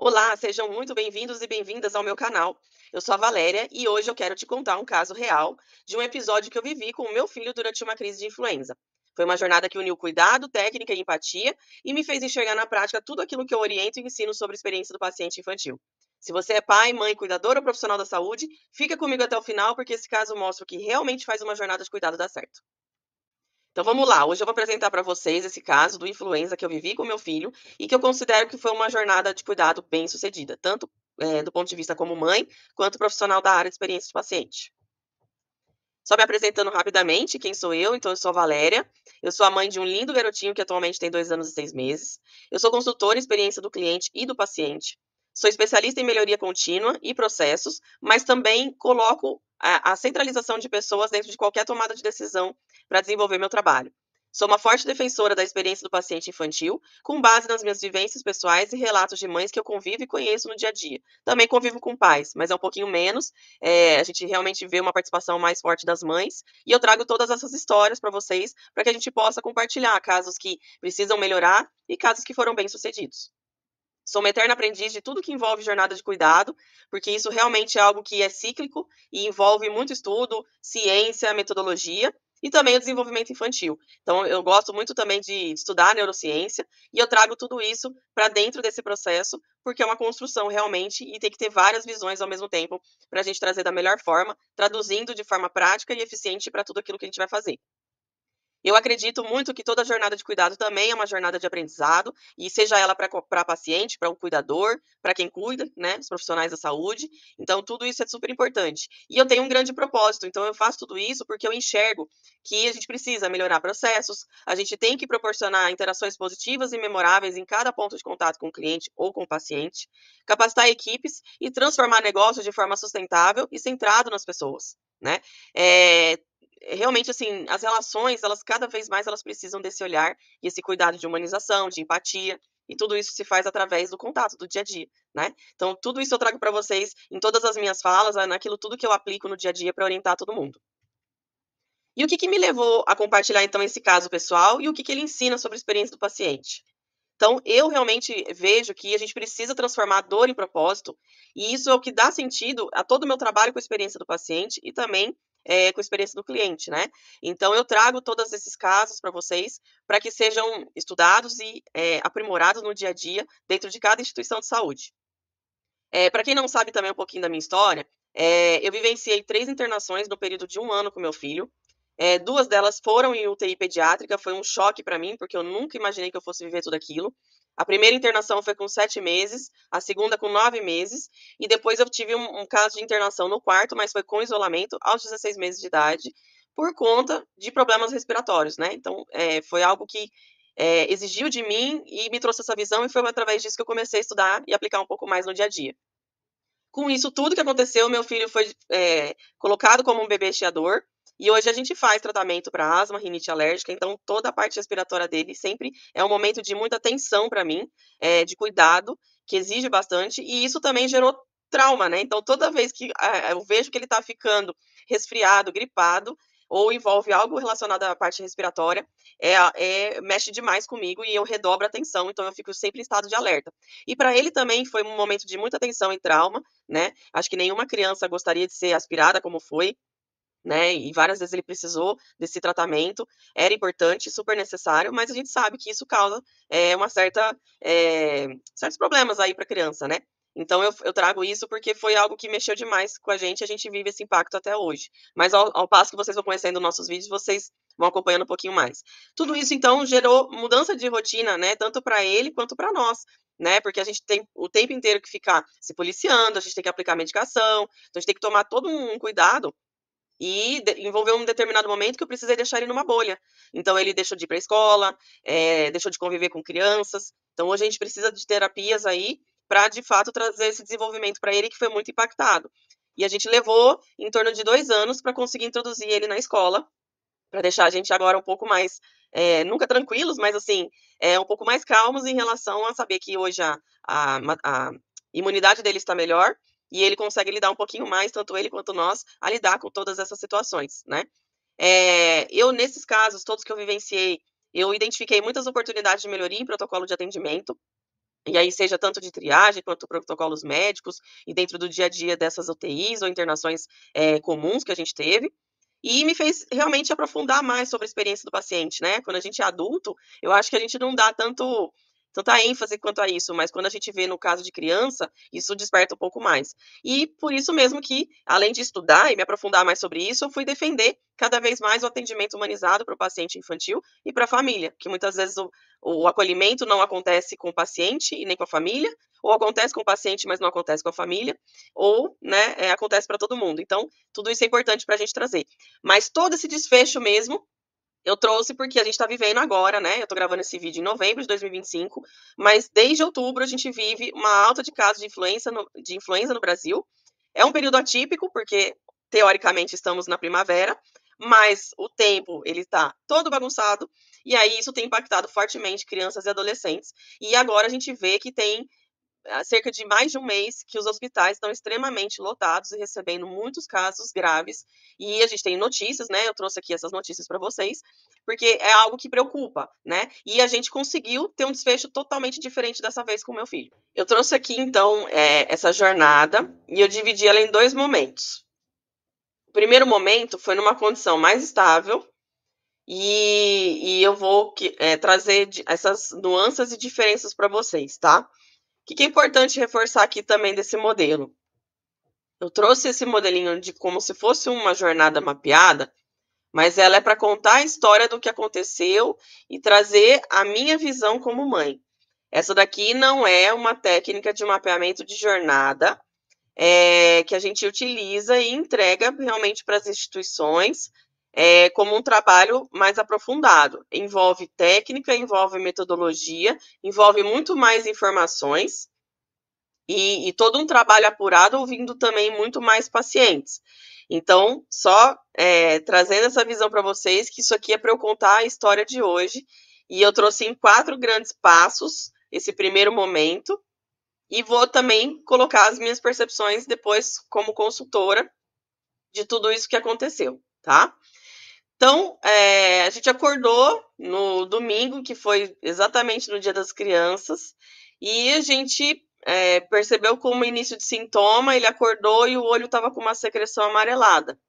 Olá, sejam muito bem-vindos e bem-vindas ao meu canal. Eu sou a Valéria e hoje eu quero te contar um caso real de um episódio que eu vivi com o meu filho durante uma crise de influenza. Foi uma jornada que uniu cuidado, técnica e empatia e me fez enxergar na prática tudo aquilo que eu oriento e ensino sobre a experiência do paciente infantil. Se você é pai, mãe, cuidador ou profissional da saúde, fica comigo até o final porque esse caso mostra o que realmente faz uma jornada de cuidado dar certo. Então vamos lá, hoje eu vou apresentar para vocês esse caso do influenza que eu vivi com meu filho e que eu considero que foi uma jornada de cuidado bem sucedida, tanto do ponto de vista como mãe, quanto profissional da área de experiência do paciente. Só me apresentando rapidamente, quem sou eu? Então, eu sou a Valéria, eu sou a mãe de um lindo garotinho que atualmente tem 2 anos e 6 meses. Eu sou consultora em experiência do cliente e do paciente. Sou especialista em melhoria contínua e processos, mas também coloco a centralização de pessoas dentro de qualquer tomada de decisão para desenvolver meu trabalho. Sou uma forte defensora da experiência do paciente infantil, com base nas minhas vivências pessoais e relatos de mães que eu convivo e conheço no dia a dia. Também convivo com pais, mas é um pouquinho menos. A gente realmente vê uma participação mais forte das mães. E eu trago todas essas histórias para vocês, para que a gente possa compartilhar casos que precisam melhorar e casos que foram bem-sucedidos. Sou uma eterna aprendiz de tudo que envolve jornada de cuidado, porque isso realmente é algo que é cíclico e envolve muito estudo, ciência, metodologia e também o desenvolvimento infantil. Então, eu gosto muito também de estudar neurociência e eu trago tudo isso para dentro desse processo, porque é uma construção realmente e tem que ter várias visões ao mesmo tempo para a gente trazer da melhor forma, traduzindo de forma prática e eficiente para tudo aquilo que a gente vai fazer. Eu acredito muito que toda jornada de cuidado também é uma jornada de aprendizado, e seja ela para paciente, para um cuidador, para quem cuida, né, os profissionais da saúde. Então, tudo isso é super importante. E eu tenho um grande propósito, então eu faço tudo isso porque eu enxergo que a gente precisa melhorar processos, a gente tem que proporcionar interações positivas e memoráveis em cada ponto de contato com o cliente ou com o paciente, capacitar equipes e transformar negócios de forma sustentável e centrado nas pessoas, né? É, realmente, assim, as relações, elas cada vez mais elas precisam desse olhar e esse cuidado de humanização, de empatia, e tudo isso se faz através do contato, do dia a dia, né? Então, tudo isso eu trago para vocês em todas as minhas falas, naquilo tudo que eu aplico no dia a dia para orientar todo mundo. E o que que me levou a compartilhar, então, esse caso pessoal e o que que ele ensina sobre a experiência do paciente? Então, eu realmente vejo que a gente precisa transformar a dor em propósito, e isso é o que dá sentido a todo o meu trabalho com a experiência do paciente e também com a experiência do cliente, né? Então, eu trago todos esses casos para vocês, para que sejam estudados e aprimorados no dia a dia, dentro de cada instituição de saúde. Para quem não sabe também um pouquinho da minha história, eu vivenciei 3 internações no período de 1 ano com meu filho. 2 delas foram em UTI pediátrica, foi um choque para mim, porque eu nunca imaginei que eu fosse viver tudo aquilo. A primeira internação foi com 7 meses, a segunda com 9 meses, e depois eu tive um caso de internação no quarto, mas foi com isolamento aos 16 meses de idade, por conta de problemas respiratórios, né? Então, foi algo que exigiu de mim e me trouxe essa visão, e foi através disso que eu comecei a estudar e aplicar um pouco mais no dia a dia. Com isso tudo que aconteceu, meu filho foi colocado como um bebê chiador, e hoje a gente faz tratamento para asma, rinite alérgica, então toda a parte respiratória dele sempre é um momento de muita atenção para mim, de cuidado, que exige bastante, e isso também gerou trauma, né? Então toda vez que eu vejo que ele está ficando resfriado, gripado, ou envolve algo relacionado à parte respiratória, mexe demais comigo e eu redobro a atenção, então eu fico sempre em estado de alerta. E para ele também foi um momento de muita tensão e trauma, né? Acho que nenhuma criança gostaria de ser aspirada como foi, né? E várias vezes ele precisou desse tratamento, era importante, super necessário, mas a gente sabe que isso causa certos problemas aí para a criança, né? Então eu trago isso porque foi algo que mexeu demais com a gente vive esse impacto até hoje. Mas ao passo que vocês vão conhecendo nossos vídeos, vocês vão acompanhando um pouquinho mais. Tudo isso, então, gerou mudança de rotina, né? Tanto para ele quanto para nós, né? Porque a gente tem o tempo inteiro que ficar se policiando, a gente tem que aplicar medicação, então a gente tem que tomar todo um cuidado e envolveu um determinado momento que eu precisei deixar ele numa bolha. Então ele deixou de ir para a escola, deixou de conviver com crianças. Então hoje a gente precisa de terapias aí para de fato trazer esse desenvolvimento para ele que foi muito impactado. E a gente levou em torno de 2 anos para conseguir introduzir ele na escola, para deixar a gente agora um pouco mais, nunca tranquilos, mas assim, um pouco mais calmos em relação a saber que hoje a imunidade dele está melhor e ele consegue lidar um pouquinho mais, tanto ele quanto nós, a lidar com todas essas situações, né? Eu, nesses casos todos que eu vivenciei, eu identifiquei muitas oportunidades de melhoria em protocolo de atendimento, E aí, seja tanto de triagem quanto protocolos médicos, e dentro do dia a dia dessas UTIs ou internações comuns que a gente teve. E me fez realmente aprofundar mais sobre a experiência do paciente, né? Quando a gente é adulto, eu acho que a gente não dá tanta ênfase quanto a isso, mas quando a gente vê no caso de criança, isso desperta um pouco mais. E por isso mesmo que, além de estudar e me aprofundar mais sobre isso, eu fui defender cada vez mais o atendimento humanizado para o paciente infantil e para a família, que muitas vezes o acolhimento não acontece com o paciente e nem com a família, ou acontece com o paciente, mas não acontece com a família, ou, né, acontece para todo mundo. Então, tudo isso é importante para a gente trazer. Mas todo esse desfecho mesmo, eu trouxe porque a gente está vivendo agora, né? Eu estou gravando esse vídeo em novembro de 2025, mas desde outubro a gente vive uma alta de casos de influenza no Brasil. É um período atípico, porque teoricamente estamos na primavera, mas o tempo ele está todo bagunçado, e aí isso tem impactado fortemente crianças e adolescentes. E agora a gente vê que tem há cerca de mais de um mês que os hospitais estão extremamente lotados e recebendo muitos casos graves. E a gente tem notícias, né? Eu trouxe aqui essas notícias para vocês, porque é algo que preocupa, né? E a gente conseguiu ter um desfecho totalmente diferente dessa vez com o meu filho. Eu trouxe aqui, então, essa jornada e eu dividi ela em dois momentos. O primeiro momento foi numa condição mais estável, e eu vou trazer essas nuances e diferenças para vocês, tá? O que é importante reforçar aqui também desse modelo? Eu trouxe esse modelinho de como se fosse uma jornada mapeada, mas ela é para contar a história do que aconteceu e trazer a minha visão como mãe. Essa daqui não é uma técnica de mapeamento de jornada que a gente utiliza e entrega realmente para as instituições como um trabalho mais aprofundado. Envolve técnica, envolve metodologia, envolve muito mais informações e todo um trabalho apurado ouvindo também muito mais pacientes. Então, só trazendo essa visão para vocês, que isso aqui é para eu contar a história de hoje, e eu trouxe em 4 grandes passos esse primeiro momento, e vou também colocar as minhas percepções depois como consultora de tudo isso que aconteceu, tá? Então, a gente acordou no domingo, que foi exatamente no Dia das Crianças, e a gente percebeu como início de sintoma, ele acordou e o olho estava com uma secreção amarelada.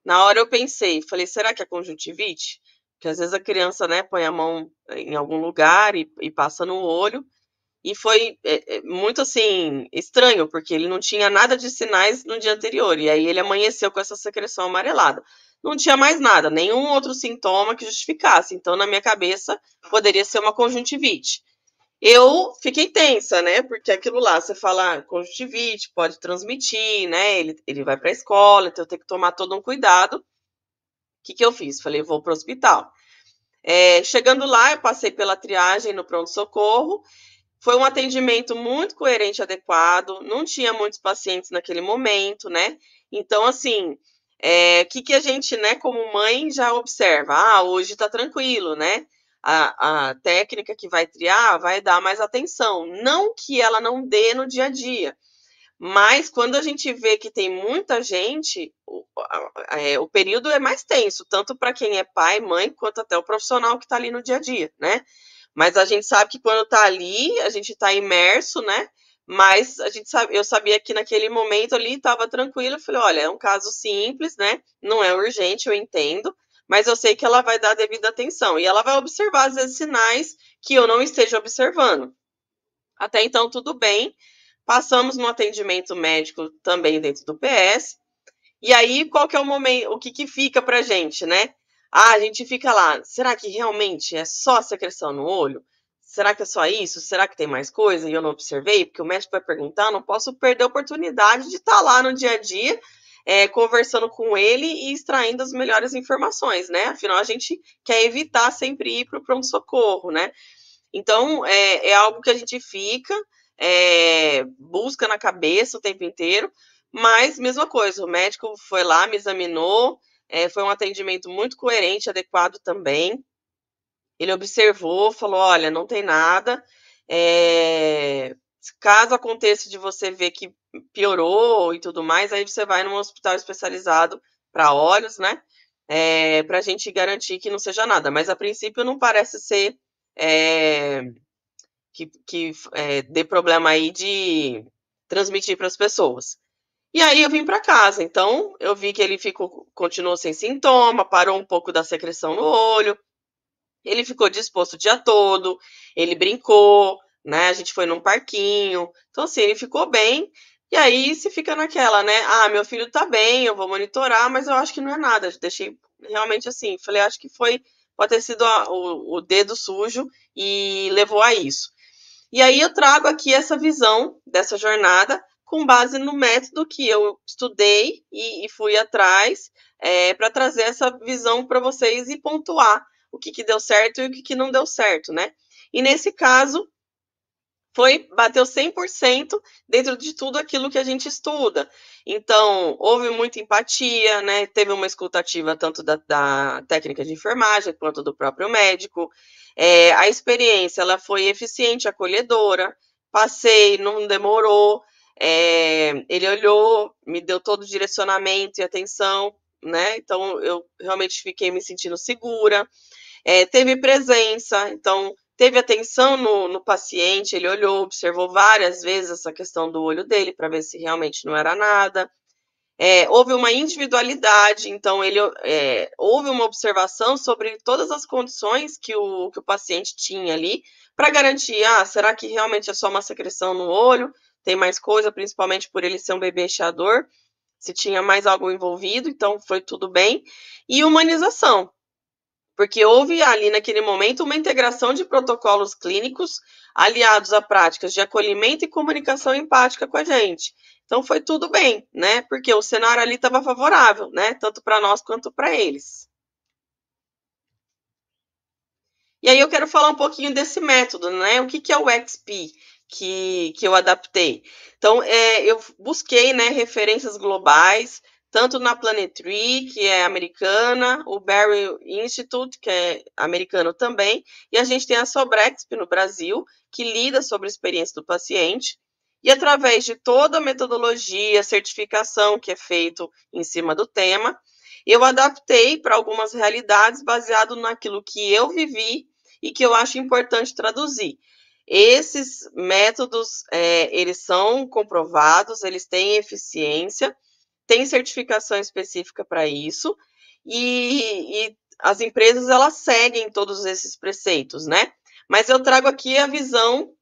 Na hora eu pensei, falei, será que é conjuntivite? Porque às vezes a criança, né, põe a mão em algum lugar e passa no olho, e foi muito assim estranho, porque ele não tinha nada de sinais no dia anterior, e aí ele amanheceu com essa secreção amarelada. Não tinha mais nada, nenhum outro sintoma que justificasse. Então, na minha cabeça, poderia ser uma conjuntivite. Eu fiquei tensa, né? Porque aquilo lá, você fala conjuntivite, pode transmitir, né? Ele vai para a escola, então eu tenho que tomar todo um cuidado. O que eu fiz? Falei, vou para o hospital. Chegando lá, eu passei pela triagem no pronto-socorro. Foi um atendimento muito coerente e adequado, não tinha muitos pacientes naquele momento, né? Então, assim, o que a gente, né, como mãe, já observa? Ah, hoje tá tranquilo, né? A técnica que vai triar vai dar mais atenção. Não que ela não dê no dia a dia, mas quando a gente vê que tem muita gente, o período é mais tenso, tanto para quem é pai, mãe, quanto até o profissional que está ali no dia a dia, né? Mas a gente sabe que quando tá ali, a gente tá imerso, né? Mas eu sabia que naquele momento ali estava tranquilo. Eu falei, olha, é um caso simples, né? Não é urgente, eu entendo, mas eu sei que ela vai dar a devida atenção e ela vai observar às vezes sinais que eu não esteja observando. Até então, tudo bem. Passamos no atendimento médico também dentro do PS. E aí, qual que é o momento, o que fica pra gente, né? Ah, a gente fica lá, será que realmente é só secreção no olho? Será que é só isso? Será que tem mais coisa e eu não observei? Porque o médico vai perguntar, eu não posso perder a oportunidade de estar lá no dia a dia, conversando com ele e extraindo as melhores informações, né? Afinal, a gente quer evitar sempre ir para o pronto-socorro, né? Então, é algo que a gente fica, busca na cabeça o tempo inteiro, mas mesma coisa, o médico foi lá, me examinou, foi um atendimento muito coerente, adequado também. Ele observou, falou, olha, não tem nada, caso aconteça de você ver que piorou e tudo mais, aí você vai num hospital especializado para olhos, né? Para a gente garantir que não seja nada. Mas a princípio não parece ser dê problema aí de transmitir para as pessoas. E aí eu vim para casa, então eu vi que ele continuou sem sintoma, parou um pouco da secreção no olho, ele ficou disposto o dia todo, ele brincou, né? A gente foi num parquinho, então assim, ele ficou bem. E aí se fica naquela, né? Ah, meu filho tá bem, eu vou monitorar, mas eu acho que não é nada. Eu deixei realmente assim, falei, acho que pode ter sido o dedo sujo e levou a isso. E aí eu trago aqui essa visão dessa jornada com base no método que eu estudei e fui atrás para trazer essa visão para vocês e pontuar o que deu certo e o que não deu certo, né? E nesse caso, bateu 100% dentro de tudo aquilo que a gente estuda. Então, houve muita empatia, né? Teve uma escutativa tanto da técnica de enfermagem quanto do próprio médico. A experiência, ela foi eficiente, acolhedora. Passei, não demorou. Ele olhou, me deu todo o direcionamento e atenção, né? Então, eu realmente fiquei me sentindo segura. Teve presença, então teve atenção no paciente, ele olhou, observou várias vezes essa questão do olho dele para ver se realmente não era nada. Houve uma individualidade, então houve uma observação sobre todas as condições que o paciente tinha ali para garantir, será que realmente é só uma secreção no olho? Tem mais coisa, principalmente por ele ser um bebê cheador, se tinha mais algo envolvido, então foi tudo bem. E humanização, porque houve ali naquele momento uma integração de protocolos clínicos aliados a práticas de acolhimento e comunicação empática com a gente. Então foi tudo bem, né? Porque o cenário ali estava favorável, né? Tanto para nós quanto para eles. E aí eu quero falar um pouquinho desse método, né? O que é o XP que eu adaptei? Então, eu busquei, né, referências globais, tanto na Planetary, que é americana, o Barry Institute, que é americano também, e a gente tem a Sobrexp no Brasil, que lida sobre a experiência do paciente, e através de toda a metodologia, certificação que é feito em cima do tema, eu adaptei para algumas realidades baseado naquilo que eu vivi e que eu acho importante traduzir. Esses métodos, eles são comprovados, eles têm eficiência, tem certificação específica para isso, e as empresas, elas seguem todos esses preceitos, né? Mas eu trago aqui a visão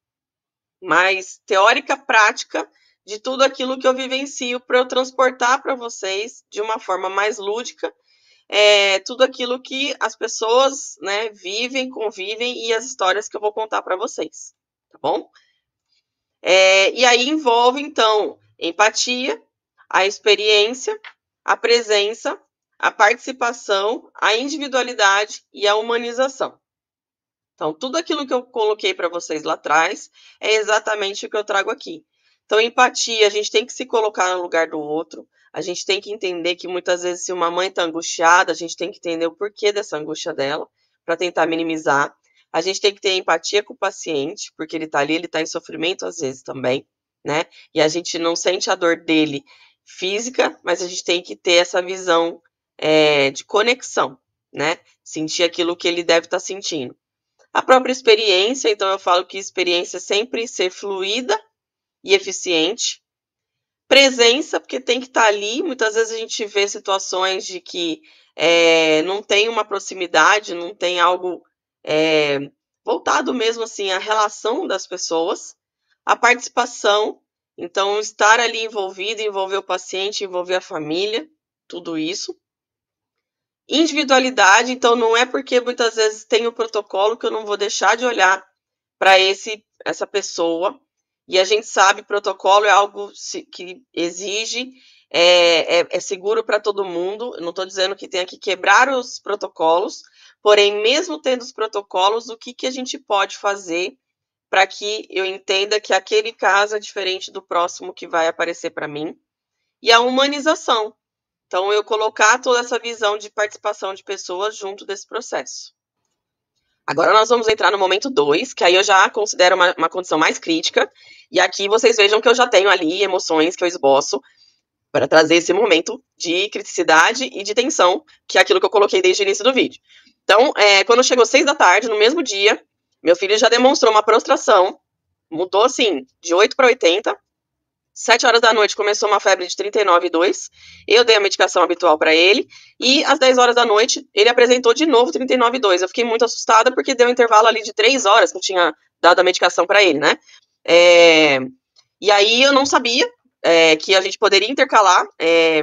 mais teórica, prática, de tudo aquilo que eu vivencio para eu transportar para vocês de uma forma mais lúdica, tudo aquilo que as pessoas, né, vivem, convivem e as histórias que eu vou contar para vocês, tá bom? E aí envolve, então, empatia, a experiência, a presença, a participação, a individualidade e a humanização. Então, tudo aquilo que eu coloquei para vocês lá atrás é exatamente o que eu trago aqui. Então, empatia, a gente tem que se colocar no lugar do outro, a gente tem que entender que muitas vezes, se uma mãe está angustiada, a gente tem que entender o porquê dessa angústia dela, para tentar minimizar. A gente tem que ter empatia com o paciente, porque ele está ali, ele está em sofrimento às vezes também, né? E a gente não sente a dor dele física, mas a gente tem que ter essa visão de conexão, né? Sentir aquilo que ele deve estar sentindo. A própria experiência, então eu falo que experiência é sempre ser fluida e eficiente. Presença, porque tem que estar ali. Muitas vezes a gente vê situações de que não tem uma proximidade, não tem algo voltado mesmo assim à relação das pessoas. A participação, então estar ali envolvido, envolver o paciente, envolver a família, tudo isso. Individualidade, então não é porque muitas vezes tem o protocolo que eu não vou deixar de olhar para essa pessoa. E a gente sabe, protocolo é algo que exige, é seguro para todo mundo. Eu não estou dizendo que tenha que quebrar os protocolos, porém, mesmo tendo os protocolos, o que a gente pode fazer para que eu entenda que aquele caso é diferente do próximo que vai aparecer para mim? E a humanização. Então, eu colocar toda essa visão de participação de pessoas junto desse processo. Agora nós vamos entrar no momento 2, que aí eu já considero uma condição mais crítica. E aqui vocês vejam que eu já tenho ali emoções que eu esboço para trazer esse momento de criticidade e de tensão, que é aquilo que eu coloquei desde o início do vídeo. Então, quando chegou 6 da tarde, no mesmo dia, meu filho já demonstrou uma prostração Mudou, assim, de 8 para 80. 7 horas da noite começou uma febre de 39,2. Eu dei a medicação habitual para ele. E às 10 horas da noite, ele apresentou de novo 39,2. Eu fiquei muito assustada porque deu um intervalo ali de 3 horas que eu tinha dado a medicação para ele, né? É, e aí eu não sabia que a gente poderia intercalar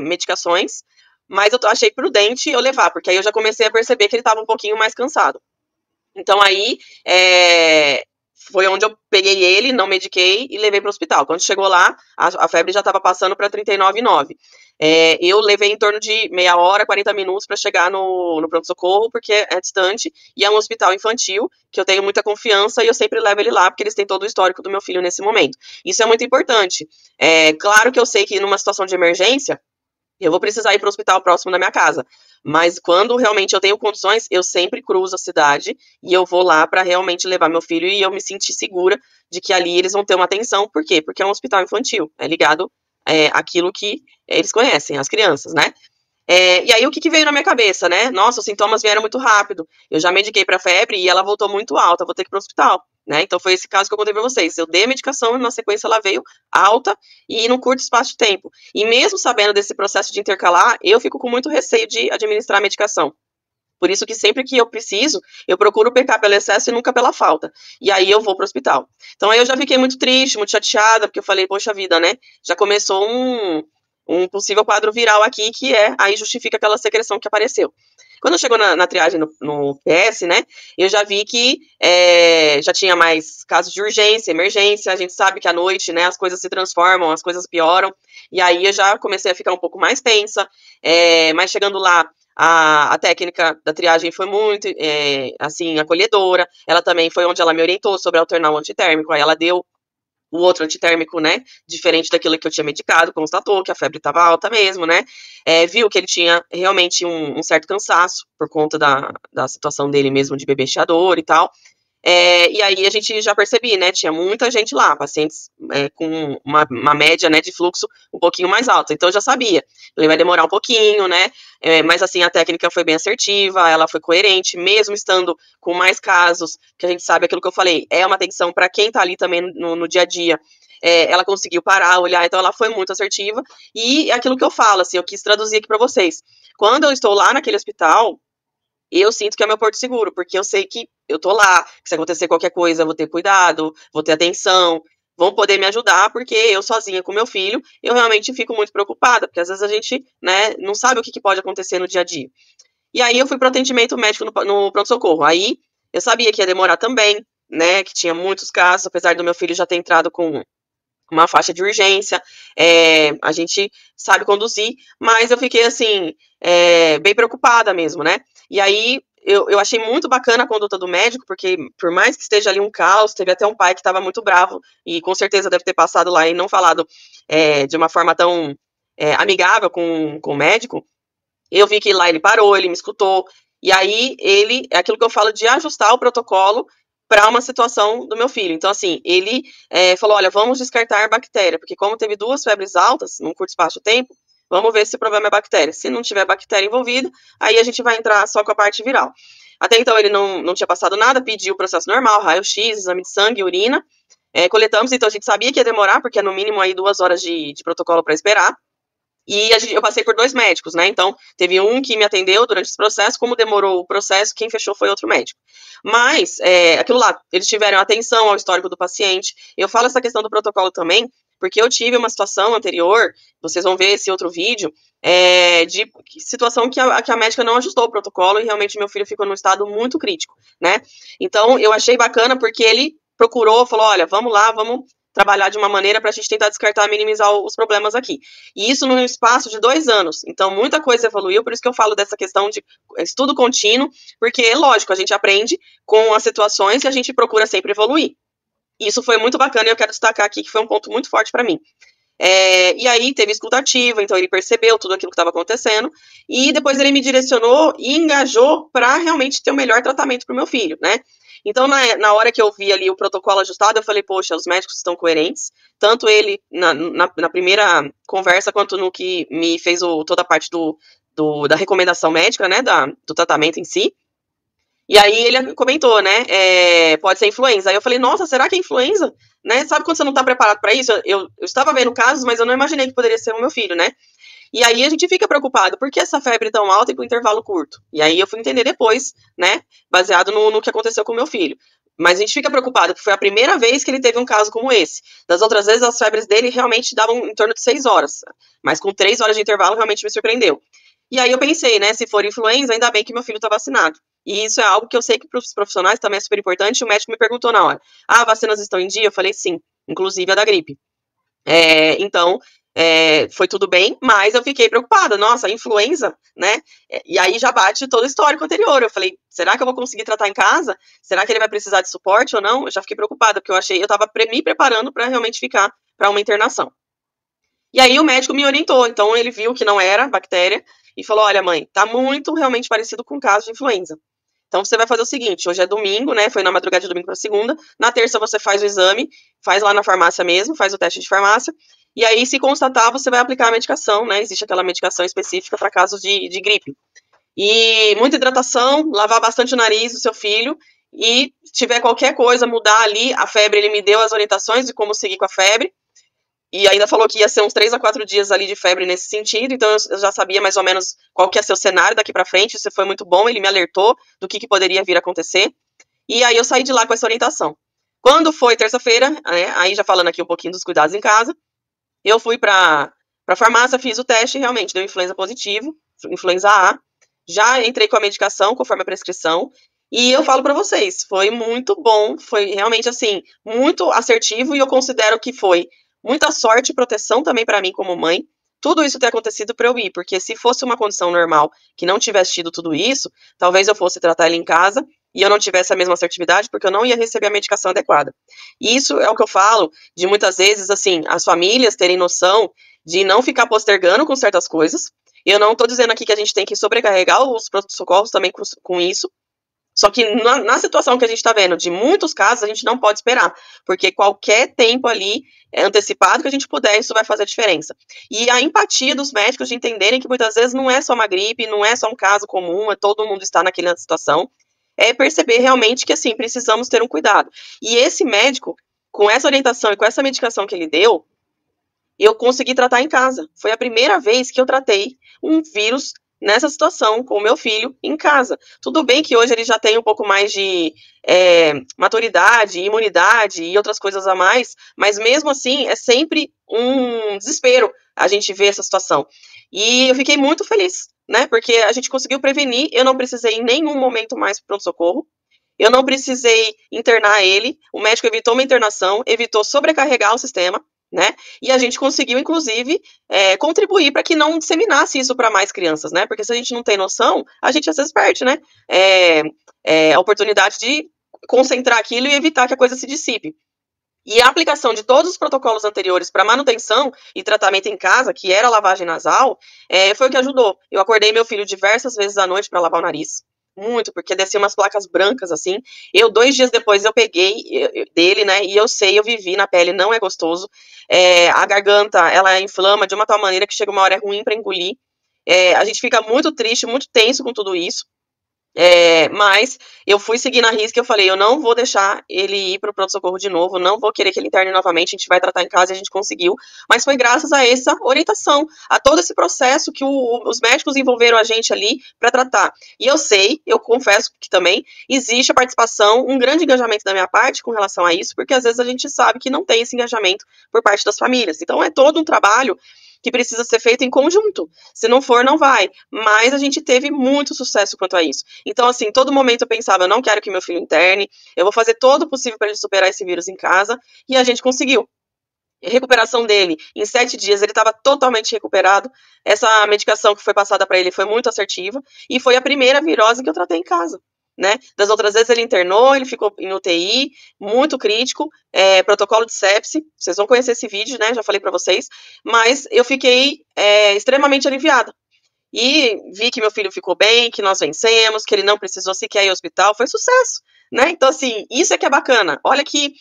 medicações, mas eu achei prudente eu levar, porque aí eu já comecei a perceber que ele estava um pouquinho mais cansado. Então aí foi onde eu peguei ele, não mediquei e levei para o hospital. Quando chegou lá, a febre já estava passando para 39,9. Eu levei em torno de meia hora, 40 minutos para chegar no pronto-socorro, porque é distante e é um hospital infantil que eu tenho muita confiança e eu sempre levo ele lá, porque eles têm todo o histórico do meu filho nesse momento. Isso é muito importante. Claro que eu sei que numa situação de emergência, eu vou precisar ir para o hospital próximo da minha casa. Mas quando realmente eu tenho condições, eu sempre cruzo a cidade e eu vou lá para realmente levar meu filho e eu me sentir segura de que ali eles vão ter uma atenção. Por quê? Porque é um hospital infantil, é ligado àquilo que eles conhecem, as crianças, né? E aí, o que veio na minha cabeça, né? Nossa, os sintomas vieram muito rápido. Eu já mediquei para febre e ela voltou muito alta. Vou ter que ir para o hospital, né? Então, foi esse caso que eu contei para vocês. Eu dei a medicação e, na sequência, ela veio alta e num curto espaço de tempo. E mesmo sabendo desse processo de intercalar, eu fico com muito receio de administrar a medicação. Por isso que sempre que eu preciso, eu procuro pecar pelo excesso e nunca pela falta. E aí eu vou para o hospital. Então aí eu já fiquei muito triste, muito chateada, porque eu falei, poxa vida, né? Já começou um possível quadro viral aqui, que aí justifica aquela secreção que apareceu. Quando chegou na triagem no PS, né, eu já vi que já tinha mais casos de urgência, emergência, a gente sabe que à noite, né, as coisas se transformam, as coisas pioram, e aí eu já comecei a ficar um pouco mais tensa, mas chegando lá, a técnica da triagem foi muito, assim, acolhedora, ela também foi onde ela me orientou sobre alternar o antitérmico, aí ela deu o outro antitérmico, né, diferente daquilo que eu tinha medicado, constatou que a febre estava alta mesmo, né, viu que ele tinha realmente um certo cansaço por conta da situação dele mesmo de bebê chiador e tal, e aí a gente já percebia, né, tinha muita gente lá, pacientes com uma média, né, de fluxo um pouquinho mais alta, então eu já sabia, ele vai demorar um pouquinho, né, mas assim, a técnica foi bem assertiva, ela foi coerente, mesmo estando com mais casos, que a gente sabe aquilo que eu falei, é uma atenção para quem tá ali também no dia a dia, ela conseguiu parar, olhar, então ela foi muito assertiva, e é aquilo que eu falo, assim, eu quis traduzir aqui para vocês, quando eu estou lá naquele hospital, eu sinto que é meu porto seguro, porque eu sei que eu tô lá, que se acontecer qualquer coisa, eu vou ter cuidado, vou ter atenção, vão poder me ajudar, porque eu sozinha com meu filho, eu realmente fico muito preocupada, porque às vezes a gente, né, não sabe o que pode acontecer no dia a dia. E aí eu fui para atendimento médico no pronto-socorro. Aí eu sabia que ia demorar também, né, que tinha muitos casos, apesar do meu filho já ter entrado com uma faixa de urgência, a gente sabe conduzir, mas eu fiquei assim, bem preocupada mesmo, né? E aí eu achei muito bacana a conduta do médico, porque por mais que esteja ali um caos, teve até um pai que estava muito bravo e com certeza deve ter passado lá e não falado de uma forma tão amigável com o médico. Eu vi que lá ele parou, ele me escutou, e aí é aquilo que eu falo de ajustar o protocolo para uma situação do meu filho. Então, assim, ele falou: olha, vamos descartar bactéria, porque como teve duas febres altas num curto espaço de tempo, vamos ver se o problema é bactéria. Se não tiver bactéria envolvida, aí a gente vai entrar só com a parte viral. Até então ele não tinha passado nada, pediu o processo normal, raio-x, exame de sangue, urina, coletamos, então a gente sabia que ia demorar, porque é no mínimo aí 2 horas de protocolo para esperar. E eu passei por 2 médicos, né? Então, teve um que me atendeu durante esse processo. Como demorou o processo, quem fechou foi outro médico. Mas, aquilo lá, eles tiveram atenção ao histórico do paciente. Eu falo essa questão do protocolo também, porque eu tive uma situação anterior, vocês vão ver esse outro vídeo, de situação que a médica não ajustou o protocolo e realmente meu filho ficou num estado muito crítico, né? Então, eu achei bacana porque ele procurou, falou: olha, vamos lá, vamos trabalhar de uma maneira para a gente tentar descartar, minimizar os problemas aqui. E isso num espaço de 2 anos. Então, muita coisa evoluiu, por isso que eu falo dessa questão de estudo contínuo, porque, lógico, a gente aprende com as situações e a gente procura sempre evoluir. Isso foi muito bacana e eu quero destacar aqui que foi um ponto muito forte para mim. E aí teve escuta ativa, então ele percebeu tudo aquilo que estava acontecendo e depois ele me direcionou e engajou para realmente ter o melhor tratamento para o meu filho, né? Então, na hora que eu vi ali o protocolo ajustado, eu falei, poxa, os médicos estão coerentes, tanto ele na primeira conversa, quanto no que me fez toda a parte da recomendação médica, né, do tratamento em si. E aí ele comentou, né? Pode ser influenza. Aí eu falei, nossa, será que é influenza? Né? Sabe quando você não tá preparado para isso? Eu estava vendo casos, mas eu não imaginei que poderia ser o meu filho, né? E aí a gente fica preocupado, por que essa febre tão alta e com intervalo curto? E aí eu fui entender depois, né? Baseado no que aconteceu com o meu filho. Mas a gente fica preocupado, porque foi a primeira vez que ele teve um caso como esse. Das outras vezes, as febres dele realmente davam em torno de 6 horas. Mas com 3 horas de intervalo, realmente me surpreendeu. E aí eu pensei, né? Se for influenza, ainda bem que meu filho tá vacinado. E isso é algo que eu sei que para os profissionais também é super importante. O médico me perguntou na hora: ah, vacinas estão em dia? Eu falei sim, inclusive a da gripe. Então, foi tudo bem, mas eu fiquei preocupada. Nossa, influenza, né? E aí já bate todo o histórico anterior. Eu falei, será que eu vou conseguir tratar em casa? Será que ele vai precisar de suporte ou não? Eu já fiquei preocupada, porque eu estava me preparando para realmente ficar para uma internação. E aí o médico me orientou, então ele viu que não era bactéria e falou: olha, mãe, tá muito realmente parecido com um caso de influenza. Então você vai fazer o seguinte: hoje é domingo, né? Foi na madrugada de domingo para segunda. Na terça você faz o exame, faz lá na farmácia mesmo, faz o teste de farmácia. E aí, se constatar, você vai aplicar a medicação, né? Existe aquela medicação específica para casos de gripe. E muita hidratação, lavar bastante o nariz do seu filho. E se tiver qualquer coisa, mudar ali a febre, ele me deu as orientações de como seguir com a febre. E ainda falou que ia ser uns 3 a 4 dias ali de febre nesse sentido, então eu já sabia mais ou menos qual que ia ser o cenário daqui para frente. Isso foi muito bom, ele me alertou do que poderia vir a acontecer. E aí eu saí de lá com essa orientação. Quando foi terça-feira, né, aí já falando aqui um pouquinho dos cuidados em casa, eu fui para farmácia, fiz o teste e realmente deu influenza positivo, influenza A. Já entrei com a medicação conforme a prescrição. E eu falo para vocês, foi muito bom, foi realmente assim, muito assertivo e eu considero que foi muita sorte e proteção também para mim como mãe. Tudo isso ter acontecido para eu ir, porque se fosse uma condição normal que não tivesse tido tudo isso, talvez eu fosse tratar ele em casa e eu não tivesse a mesma assertividade, porque eu não ia receber a medicação adequada. E isso é o que eu falo de muitas vezes, assim, as famílias terem noção de não ficar postergando com certas coisas. Eu não estou dizendo aqui que a gente tem que sobrecarregar os pronto-socorros também com isso, só que na situação que a gente está vendo, de muitos casos, a gente não pode esperar, porque qualquer tempo ali antecipado que a gente puder, isso vai fazer diferença. E a empatia dos médicos de entenderem que muitas vezes não é só uma gripe, não é só um caso comum, todo mundo está naquela situação, é perceber realmente que, assim, precisamos ter um cuidado. E esse médico, com essa orientação e com essa medicação que ele deu, eu consegui tratar em casa. Foi a primeira vez que eu tratei um vírus nessa situação com o meu filho em casa. Tudo bem que hoje ele já tem um pouco mais de maturidade, imunidade e outras coisas a mais, mas mesmo assim é sempre um desespero a gente ver essa situação. E eu fiquei muito feliz, né? Porque a gente conseguiu prevenir, eu não precisei em nenhum momento mais para pronto-socorro. Eu não precisei internar ele, o médico evitou uma internação, evitou sobrecarregar o sistema, né? E a gente conseguiu, inclusive, contribuir para que não disseminasse isso para mais crianças, né? Porque se a gente não tem noção, a gente às vezes perde, né? A oportunidade de concentrar aquilo e evitar que a coisa se dissipe. E a aplicação de todos os protocolos anteriores para manutenção e tratamento em casa, que era a lavagem nasal, foi o que ajudou. Eu acordei meu filho diversas vezes à noite para lavar o nariz. Muito, porque descia umas placas brancas assim. 2 dias depois eu peguei dele, né? E eu sei, eu vivi na pele, não é gostoso. A garganta, ela inflama de uma tal maneira que chega uma hora é ruim para engolir. A gente fica muito triste, muito tenso com tudo isso. Mas eu fui seguir na risca e eu falei, eu não vou deixar ele ir para o pronto-socorro de novo, não vou querer que ele interne novamente, a gente vai tratar em casa e a gente conseguiu. Mas foi graças a essa orientação, a todo esse processo que os médicos envolveram a gente ali para tratar. E eu sei, eu confesso que também existe a participação, um grande engajamento da minha parte com relação a isso, porque às vezes a gente sabe que não tem esse engajamento por parte das famílias. Então é todo um trabalho que precisa ser feito em conjunto. Se não for, não vai. Mas a gente teve muito sucesso quanto a isso. Então, assim, todo momento eu pensava, eu não quero que meu filho interne, eu vou fazer todo o possível para ele superar esse vírus em casa, e a gente conseguiu. A recuperação dele, em 7 dias, ele estava totalmente recuperado. Essa medicação que foi passada para ele foi muito assertiva, e foi a primeira virose que eu tratei em casa. Né? Das outras vezes ele internou, ele ficou em UTI, muito crítico, protocolo de sepse, vocês vão conhecer esse vídeo, né? Já falei para vocês, mas eu fiquei extremamente aliviada. E vi que meu filho ficou bem, que nós vencemos, que ele não precisou sequer ir ao hospital, foi sucesso, né? Então, assim, isso é que é bacana. Olha que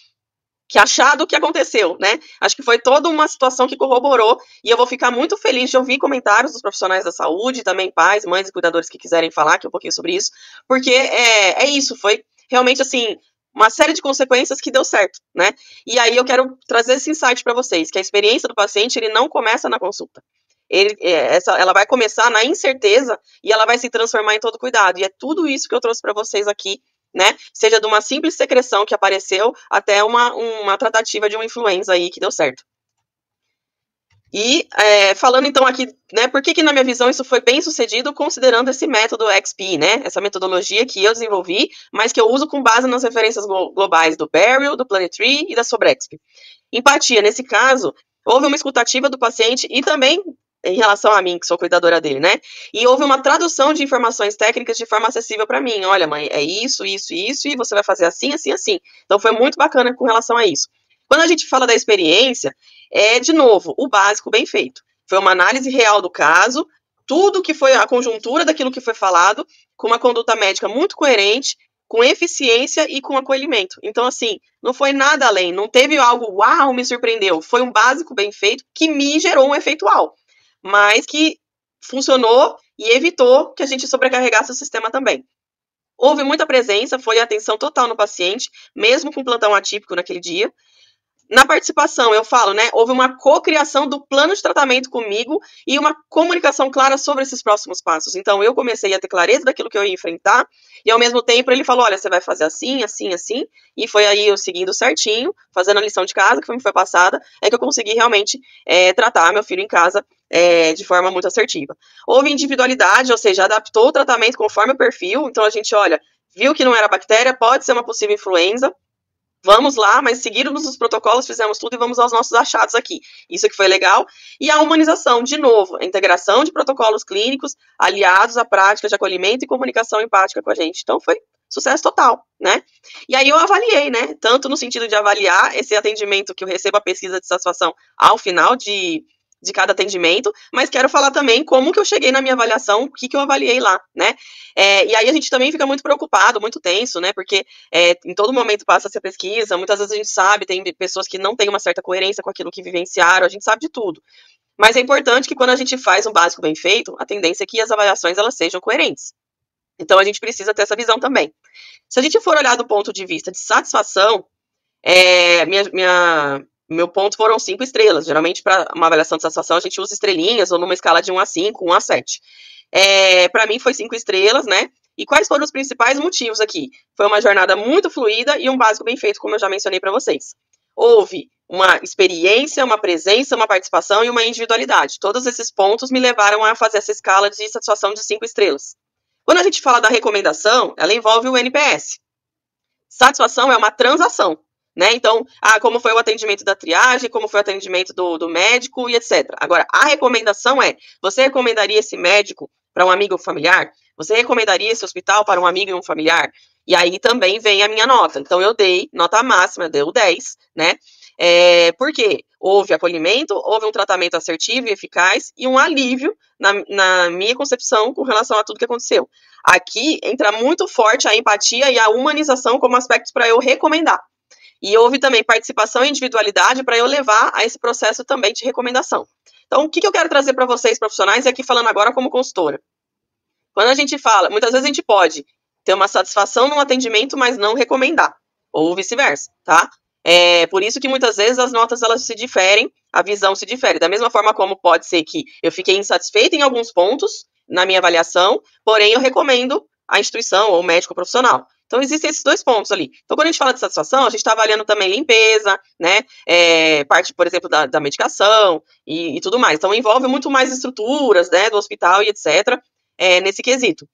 que achado o que aconteceu, né? Acho que foi toda uma situação que corroborou e eu vou ficar muito feliz de ouvir comentários dos profissionais da saúde, também pais, mães e cuidadores que quiserem falar aqui um pouquinho sobre isso, porque é isso, foi realmente assim uma série de consequências que deu certo, né? E aí eu quero trazer esse insight para vocês, que a experiência do paciente ele não começa na consulta. Ela vai começar na incerteza e ela vai se transformar em todo cuidado. E é tudo isso que eu trouxe para vocês aqui, né? Seja de uma simples secreção que apareceu até uma tratativa de uma influenza aí que deu certo. E falando então aqui, né, por que na minha visão isso foi bem sucedido considerando esse método XP, né, essa metodologia que eu desenvolvi, mas que eu uso com base nas referências globais do Beryl, do Planetree e da Sobrexp. Empatia, nesse caso, houve uma escutativa do paciente e também em relação a mim, que sou cuidadora dele, né? E houve uma tradução de informações técnicas de forma acessível para mim. Olha, mãe, é isso, isso, isso, e você vai fazer assim, assim, assim. Então foi muito bacana com relação a isso. Quando a gente fala da experiência, de novo, o básico bem feito. Foi uma análise real do caso, tudo que foi a conjuntura daquilo que foi falado, com uma conduta médica muito coerente, com eficiência e com acolhimento. Então, assim, não foi nada além, não teve algo, uau, me surpreendeu. Foi um básico bem feito que me gerou um efeito uau, mas que funcionou e evitou que a gente sobrecarregasse o sistema também. Houve muita presença, foi atenção total no paciente, mesmo com plantão atípico naquele dia. Na participação, eu falo, né? Houve uma cocriação do plano de tratamento comigo e uma comunicação clara sobre esses próximos passos. Então, eu comecei a ter clareza daquilo que eu ia enfrentar e, ao mesmo tempo, ele falou: olha, você vai fazer assim, assim, assim. E foi aí eu seguindo certinho, fazendo a lição de casa que me foi passada, é que eu consegui realmente tratar meu filho em casa de forma muito assertiva. Houve individualidade, ou seja, adaptou o tratamento conforme o perfil. Então, a gente, olha, viu que não era bactéria, pode ser uma possível influenza. Vamos lá, mas seguimos os protocolos, fizemos tudo e vamos aos nossos achados aqui. Isso que foi legal. E a humanização, de novo, a integração de protocolos clínicos aliados à prática de acolhimento e comunicação empática com a gente. Então foi sucesso total, né? E aí eu avaliei, né? Tanto no sentido de avaliar esse atendimento que eu recebo a pesquisa de satisfação ao final de cada atendimento, mas quero falar também como que eu cheguei na minha avaliação, o que eu avaliei lá, né? E aí a gente também fica muito preocupado, muito tenso, né? Porque em todo momento passa-se a pesquisa, muitas vezes a gente sabe, tem pessoas que não têm uma certa coerência com aquilo que vivenciaram, a gente sabe de tudo. Mas é importante que quando a gente faz um básico bem feito, a tendência é que as avaliações elas sejam coerentes. Então a gente precisa ter essa visão também. Se a gente for olhar do ponto de vista de satisfação, meu ponto foram 5 estrelas. Geralmente, para uma avaliação de satisfação, a gente usa estrelinhas ou numa escala de 1 a 5, 1 a 7. Para mim, foi 5 estrelas, né? E quais foram os principais motivos aqui? Foi uma jornada muito fluida e um básico bem feito, como eu já mencionei para vocês. Houve uma experiência, uma presença, uma participação e uma individualidade. Todos esses pontos me levaram a fazer essa escala de satisfação de 5 estrelas. Quando a gente fala da recomendação, ela envolve o NPS. Satisfação é uma transação, né? Então, como foi o atendimento da triagem, como foi o atendimento do médico e etc. Agora, a recomendação você recomendaria esse médico para um amigo ou familiar? Você recomendaria esse hospital para um amigo e um familiar? E aí também vem a minha nota. Então, eu dei nota máxima, deu 10, né? Por quê? Houve acolhimento, houve um tratamento assertivo e eficaz e um alívio na minha concepção com relação a tudo que aconteceu. Aqui entra muito forte a empatia e a humanização como aspectos para eu recomendar. E houve também participação e individualidade para eu levar a esse processo também de recomendação. Então, o que eu quero trazer para vocês, profissionais, e aqui falando agora como consultora? Quando a gente fala, muitas vezes a gente pode ter uma satisfação no atendimento, mas não recomendar, ou vice-versa, tá? Por isso que muitas vezes as notas elas se diferem, a visão se difere. Da mesma forma como pode ser que eu fiquei insatisfeita em alguns pontos na minha avaliação, porém eu recomendo a instituição ou o médico profissional. Então, existem esses dois pontos ali. Então, quando a gente fala de satisfação, a gente está avaliando também limpeza, né? Parte, por exemplo, da medicação e tudo mais. Então, envolve muito mais estruturas, né, do hospital e etc., nesse quesito.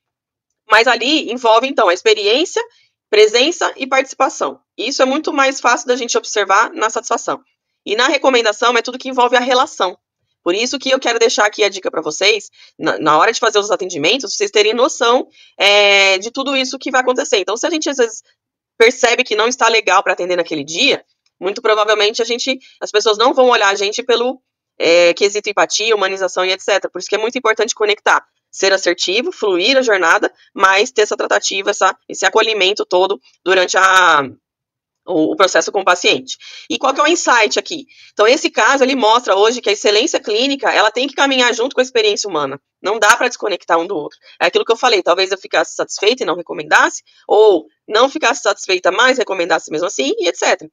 Mas ali envolve, então, a experiência, presença e participação. Isso é muito mais fácil da gente observar na satisfação. E na recomendação é tudo que envolve a relação. Por isso que eu quero deixar aqui a dica para vocês, na hora de fazer os atendimentos, vocês terem noção de tudo isso que vai acontecer. Então, se a gente às vezes percebe que não está legal para atender naquele dia, muito provavelmente as pessoas não vão olhar a gente pelo quesito empatia, humanização e etc. Por isso que é muito importante conectar, ser assertivo, fluir a jornada, mas ter essa tratativa, esse acolhimento todo durante o processo com o paciente. E qual que é o insight aqui? Então, esse caso, ele mostra hoje que a excelência clínica, ela tem que caminhar junto com a experiência humana. Não dá para desconectar um do outro. É aquilo que eu falei, talvez eu ficasse satisfeita e não recomendasse, ou não ficasse satisfeita, mas recomendasse mesmo assim, e etc.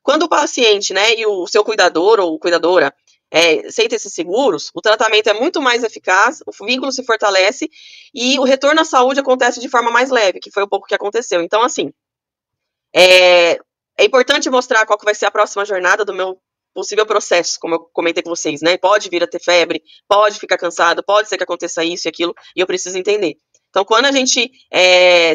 Quando o paciente, né, e o seu cuidador ou cuidadora aceita esses seguros, o tratamento é muito mais eficaz, o vínculo se fortalece e o retorno à saúde acontece de forma mais leve, que foi um pouco que aconteceu. Então, assim, é, é importante mostrar qual que vai ser a próxima jornada do meu possível processo, como eu comentei com vocês, né? Pode vir a ter febre, pode ficar cansado, pode ser que aconteça isso e aquilo, e eu preciso entender. Então, quando a gente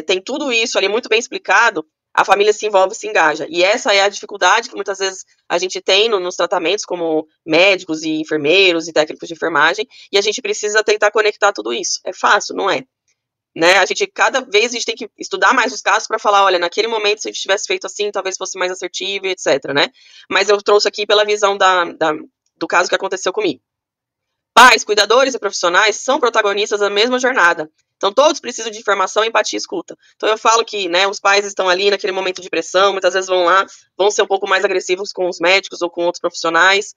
tem tudo isso ali muito bem explicado, a família se envolve, se engaja. E essa é a dificuldade que muitas vezes a gente tem nos tratamentos, como médicos e enfermeiros e técnicos de enfermagem, e a gente precisa tentar conectar tudo isso. É fácil? Não é? Né? Cada vez a gente tem que estudar mais os casos para falar, olha, naquele momento se a gente tivesse feito assim, talvez fosse mais assertivo, etc, né? Mas eu trouxe aqui pela visão do caso que aconteceu comigo. Pais, cuidadores e profissionais são protagonistas da mesma jornada. Então, todos precisam de informação, empatia e escuta. Então, eu falo que, né, os pais estão ali naquele momento de pressão, muitas vezes vão lá, vão ser um pouco mais agressivos com os médicos ou com outros profissionais.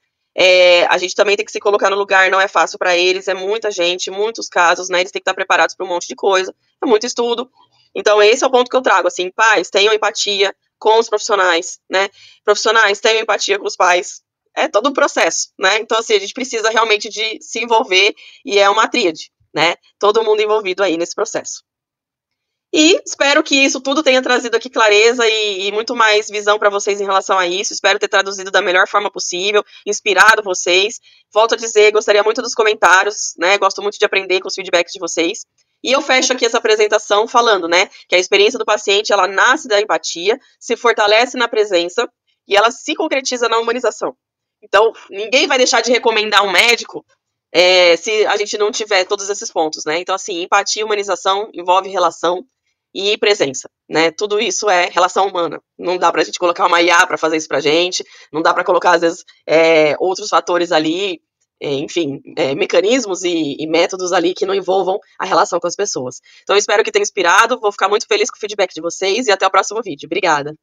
A gente também tem que se colocar no lugar, não é fácil para eles, é muita gente, muitos casos, né, eles têm que estar preparados para um monte de coisa, é muito estudo. Então, esse é o ponto que eu trago, assim, pais, tenham empatia com os profissionais, né, profissionais, tenham empatia com os pais, é todo um processo, né? Então, assim, a gente precisa realmente de se envolver e é uma tríade, né? Todo mundo envolvido aí nesse processo. E espero que isso tudo tenha trazido aqui clareza e muito mais visão para vocês em relação a isso. Espero ter traduzido da melhor forma possível, inspirado vocês. Volto a dizer, gostaria muito dos comentários, né? Gosto muito de aprender com os feedbacks de vocês. E eu fecho aqui essa apresentação falando, né, que a experiência do paciente, ela nasce da empatia, se fortalece na presença e ela se concretiza na humanização. Então, ninguém vai deixar de recomendar um médico se a gente não tiver todos esses pontos, né? Então, assim, empatia, humanização envolve relação e presença, né? Tudo isso é relação humana. Não dá pra gente colocar uma IA para fazer isso pra gente, não dá para colocar, às vezes, outros fatores ali, enfim, mecanismos e métodos ali que não envolvam a relação com as pessoas. Então, eu espero que tenha inspirado, vou ficar muito feliz com o feedback de vocês e até o próximo vídeo. Obrigada!